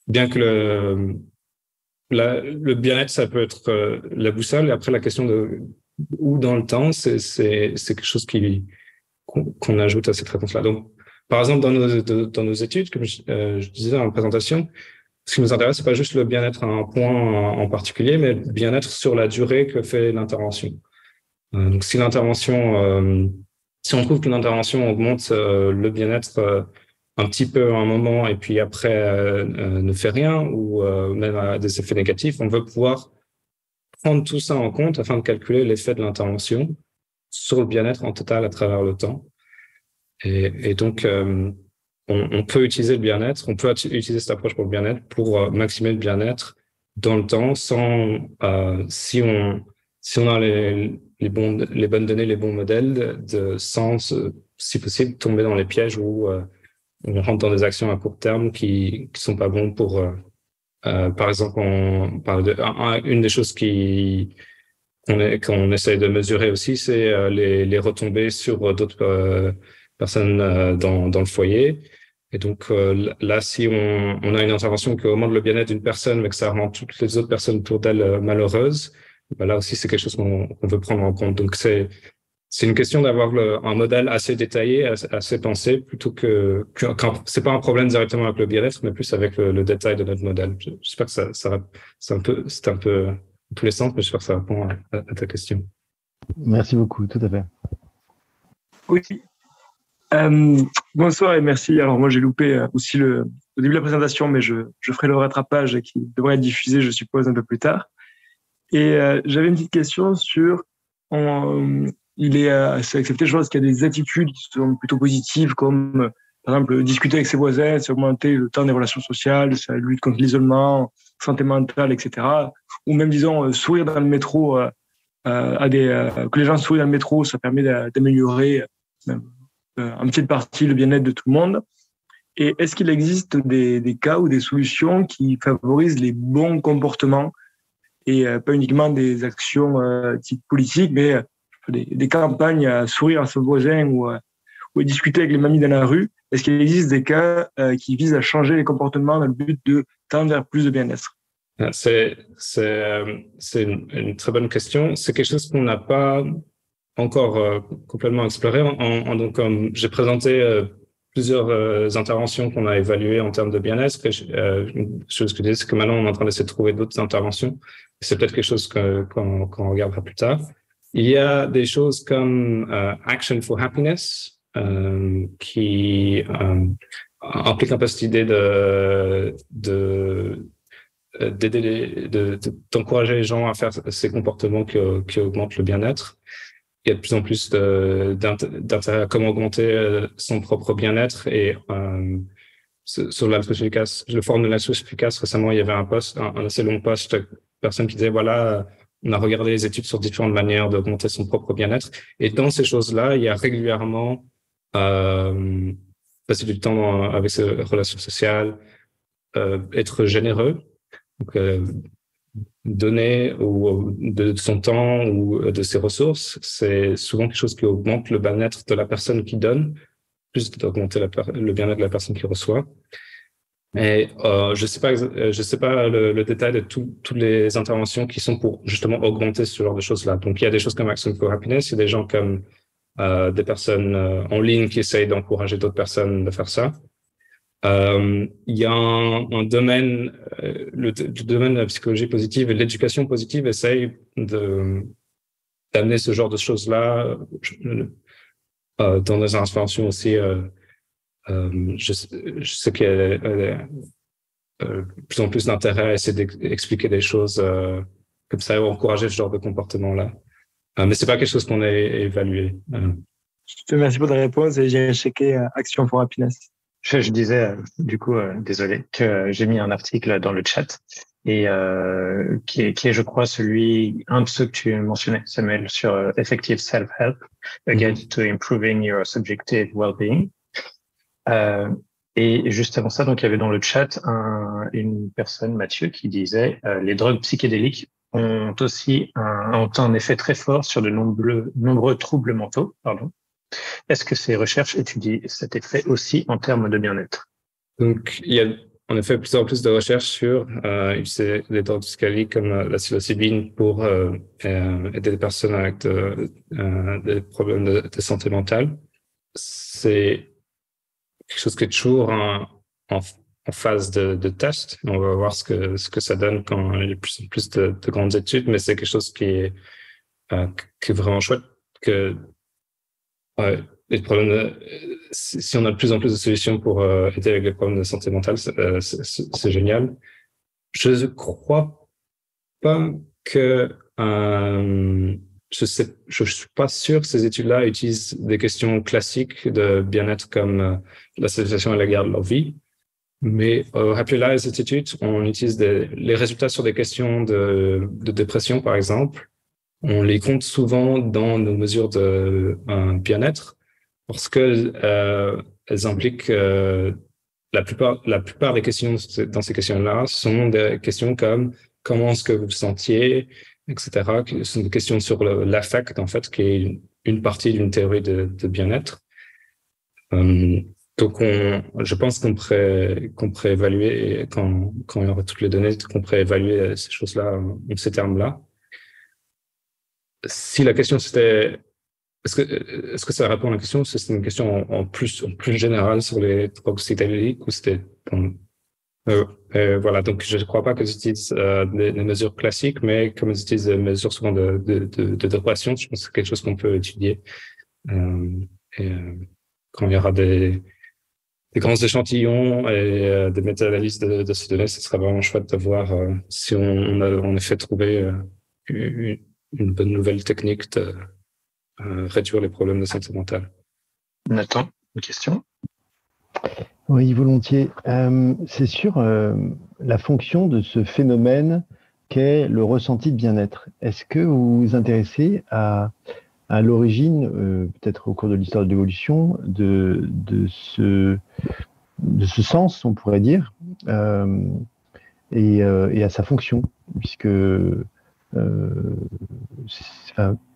bien que le bien-être, ça peut être la boussole. Et après, la question de où dans le temps, c'est quelque chose qu'on ajoute à cette réponse-là. Donc, par exemple, dans nos études, comme je disais dans la présentation, ce qui nous intéresse, c'est pas juste le bien-être à un point en particulier, mais le bien-être sur la durée que fait l'intervention. Donc, si on trouve que l'intervention augmente le bien-être un petit peu à un moment et puis après ne fait rien ou même a des effets négatifs, on veut pouvoir prendre tout ça en compte afin de calculer l'effet de l'intervention sur le bien-être en total à travers le temps. Et donc, on peut utiliser le bien-être, on peut utiliser cette approche pour le bien-être pour maximiser le bien-être dans le temps sans, si on a les bonnes données, les bons modèles, sans, si possible, tomber dans les pièges où on rentre dans des actions à court terme qui sont pas bons pour, par exemple, une des choses qu'on essaye de mesurer aussi, c'est les retombées sur d'autres personnes dans le foyer. Et donc là, si on a une intervention qui augmente le bien-être d'une personne, mais que ça rend toutes les autres personnes autour d'elle malheureuses, là aussi, c'est quelque chose qu'on veut prendre en compte. Donc, c'est une question d'avoir un modèle assez détaillé, assez pensé, plutôt que c'est pas un problème directement avec le bien-être, mais plus avec le détail de notre modèle. J'espère que c'est un peu dans tous les sens, mais j'espère que ça répond à ta question. Merci beaucoup, tout à fait. Oui. Bonsoir et merci. Alors moi j'ai loupé aussi le début de la présentation, mais je ferai le rattrapage qui devrait être diffusé, je suppose, un peu plus tard. Et j'avais une petite question sur, c'est accepté, je pense qu'il y a des attitudes qui sont plutôt positives, comme par exemple discuter avec ses voisins, c'est augmenter le temps des relations sociales, ça lutte contre l'isolement, santé mentale, etc. Ou même, disons, sourire dans le métro, que les gens sourient dans le métro, ça permet d'améliorer en petite partie le bien-être de tout le monde. Et est-ce qu'il existe des cas ou des solutions qui favorisent les bons comportements et pas uniquement des actions type politique, mais des campagnes à sourire à son voisin ou à discuter avec les mamies dans la rue? Est-ce qu'il existe des cas qui visent à changer les comportements dans le but de tendre vers plus de bien-être? C'est une très bonne question. C'est quelque chose qu'on n'a pas encore complètement exploré. Donc, j'ai présenté plusieurs interventions qu'on a évaluées en termes de bien-être. Une chose que je disais, c'est que maintenant, on est en train d'essayer de trouver d'autres interventions. C'est peut-être quelque chose qu'on regardera plus tard. Il y a des choses comme Action for Happiness qui implique un peu cette idée d'encourager les gens à faire ces comportements qui augmentent le bien-être. Il y a de plus en plus d'intérêt à comment augmenter son propre bien-être et sur l'altruisme efficace, le forum de l'altruisme efficace, récemment, il y avait un assez long post de personne qui disait, voilà, on a regardé les études sur différentes manières d'augmenter son propre bien-être. Et dans ces choses-là, il y a régulièrement passer du temps avec ses relations sociales, être généreux, donc donner de son temps ou de ses ressources, c'est souvent quelque chose qui augmente le bien-être de la personne qui donne, plus d'augmenter le bien-être de la personne qui reçoit. Et je sais pas le détail de toutes les interventions qui sont pour justement augmenter ce genre de choses-là. Donc il y a des choses comme Action for Happiness, il y a des gens comme des personnes en ligne qui essayent d'encourager d'autres personnes de faire ça. Il y a un domaine, le domaine de la psychologie positive et de l'éducation positive essaye d'amener ce genre de choses-là dans des interventions aussi. Je sais qu'il y a de plus en plus d'intérêt à essayer d'expliquer des choses comme ça, encourager ce genre de comportement-là. Mais c'est pas quelque chose qu'on a évalué. Je te remercie pour ta réponse et j'ai checké Action for Happiness. Je disais, du coup, désolé, que j'ai mis un article dans le chat et qui est, je crois, un de ceux que tu mentionnais, Samuel, sur Effective Self-Help, a Guide to Improving Your Subjective Well-Being. Et juste avant ça, donc il y avait dans le chat une personne, Mathieu, qui disait les drogues psychédéliques ont un effet très fort sur de nombreux troubles mentaux. Pardon. Est-ce que ces recherches étudient cet effet aussi en termes de bien-être? Donc, il y a en effet plus en plus de recherches sur les drogues psychédéliques comme la psilocybine pour aider des personnes avec des problèmes de santé mentale. C'est quelque chose qui est toujours en phase de test. On va voir ce que ça donne quand il y a plus en plus de grandes études, mais c'est quelque chose qui est vraiment chouette que les problèmes si on a de plus en plus de solutions pour aider avec les problèmes de santé mentale, c'est génial. Je crois pas que je suis pas sûr que ces études-là utilisent des questions classiques de bien-être comme la satisfaction et la garde de leur vie. Mais au Happy Lives Institute, on utilise les résultats sur des questions de dépression, par exemple. On les compte souvent dans nos mesures de bien-être parce que elles impliquent la plupart des questions dans ces questions-là sont des questions comme comment est-ce que vous vous sentiez, etc. Ce sont des questions sur l'affect, en fait, qui est une partie d'une théorie de bien-être. Donc, je pense qu'on pourrait évaluer, et quand il y aura toutes les données, qu'on pourrait évaluer ces choses-là en ces termes-là. Si la question c'était, est-ce que ça répond à la question, si c'est une question en plus générale sur les drogues psychédéliques ou c'était voilà, donc je ne crois pas qu'ils utilisent des mesures classiques, mais comme ils utilisent des mesures souvent de dépression, je pense que c'est quelque chose qu'on peut étudier. Quand il y aura des grands échantillons et des méta-analyses de ces données, ce sera vraiment chouette de voir si on a en effet trouvé une bonne nouvelle technique de réduire les problèmes de santé mentale. Nathan, une question? Oui, volontiers. C'est sur la fonction de ce phénomène qu'est le ressenti de bien-être. Est-ce que vous vous intéressez à l'origine, peut-être au cours de l'histoire de l'évolution, de ce sens, on pourrait dire, et à sa fonction, puisque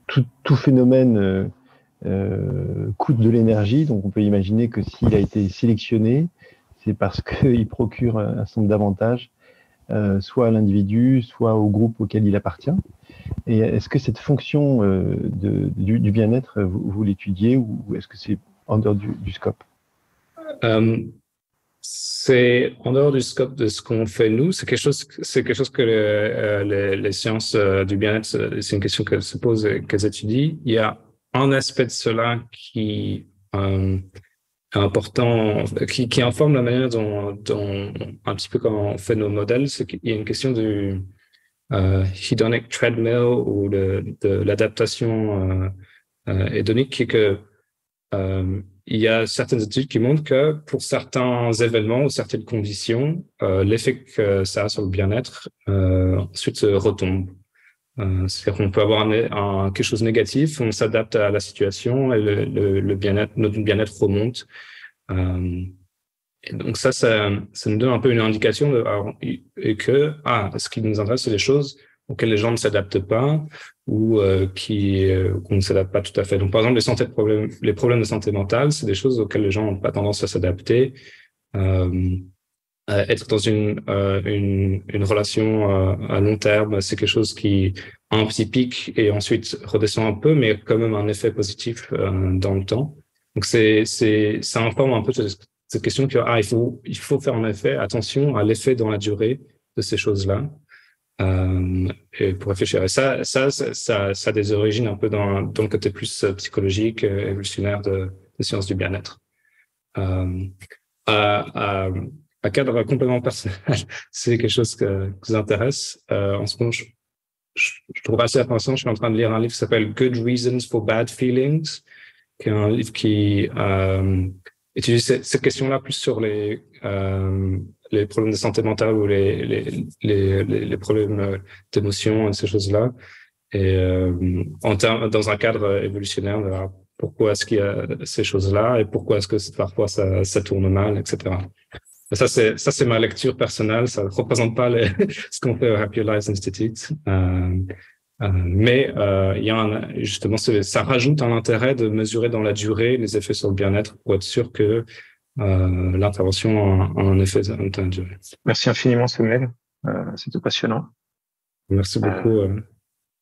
tout phénomène coûte de l'énergie, donc on peut imaginer que s'il a été sélectionné, c'est parce qu'il procure un certain nombre d'avantages, soit à l'individu, soit au groupe auquel il appartient. Et est-ce que cette fonction du bien-être, vous l'étudiez, ou est-ce que c'est en dehors du scope? C'est en dehors du scope de ce qu'on fait nous. C'est quelque chose que les sciences du bien-être, c'est une question qu'elles se posent et qu'elles étudient. Il y a un aspect de cela qui est important, qui informe la manière dont un petit peu comment on fait nos modèles. C'est qu'il y a une question du hedonic treadmill ou de l'adaptation hédonique, qui est que il y a certaines études qui montrent que pour certains événements ou certaines conditions, l'effet que ça a sur le bien-être ensuite retombe. C'est-à-dire qu'on peut avoir quelque chose de négatif, on s'adapte à la situation et le bien-être, notre bien-être remonte. Et donc ça nous donne un peu une indication et que ce qui nous intéresse, c'est les choses auxquelles les gens ne s'adaptent pas ou qu'on ne s'adapte pas tout à fait. Donc, par exemple, les problèmes de santé mentale, c'est des choses auxquelles les gens n'ont pas tendance à s'adapter. Être dans une relation à long terme, c'est quelque chose qui a un petit pic et ensuite redescend un peu, mais quand même un effet positif dans le temps. Donc, ça informe un peu cette question que il faut faire en effet attention à l'effet dans la durée de ces choses-là. Et pour réfléchir. Et ça a des origines un peu dans le côté plus psychologique, évolutionnaire de sciences du bien-être. À cadre complètement personnel, c'est quelque chose qui vous intéresse. En ce moment, je trouve assez intéressant. Je suis en train de lire un livre qui s'appelle Good Reasons for Bad Feelings, qui est un livre qui étudie cette question-là plus sur les problèmes de santé mentale ou les problèmes d'émotion et ces choses-là. Et dans un cadre évolutionnaire, pourquoi est-ce qu'il y a ces choses-là et pourquoi est-ce que parfois ça tourne mal, etc. Ça, c'est ma lecture personnelle. Ça ne représente pas ce qu'on fait au Happier Lives Institute. Mais il y a justement, ça rajoute un intérêt de mesurer dans la durée les effets sur le bien-être pour être sûr que l'intervention a un effet dans la durée. Merci infiniment, Samuel. C'était passionnant. Merci beaucoup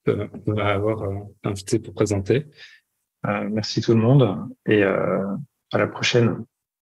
de m'avoir invité pour présenter. Merci tout le monde et à la prochaine.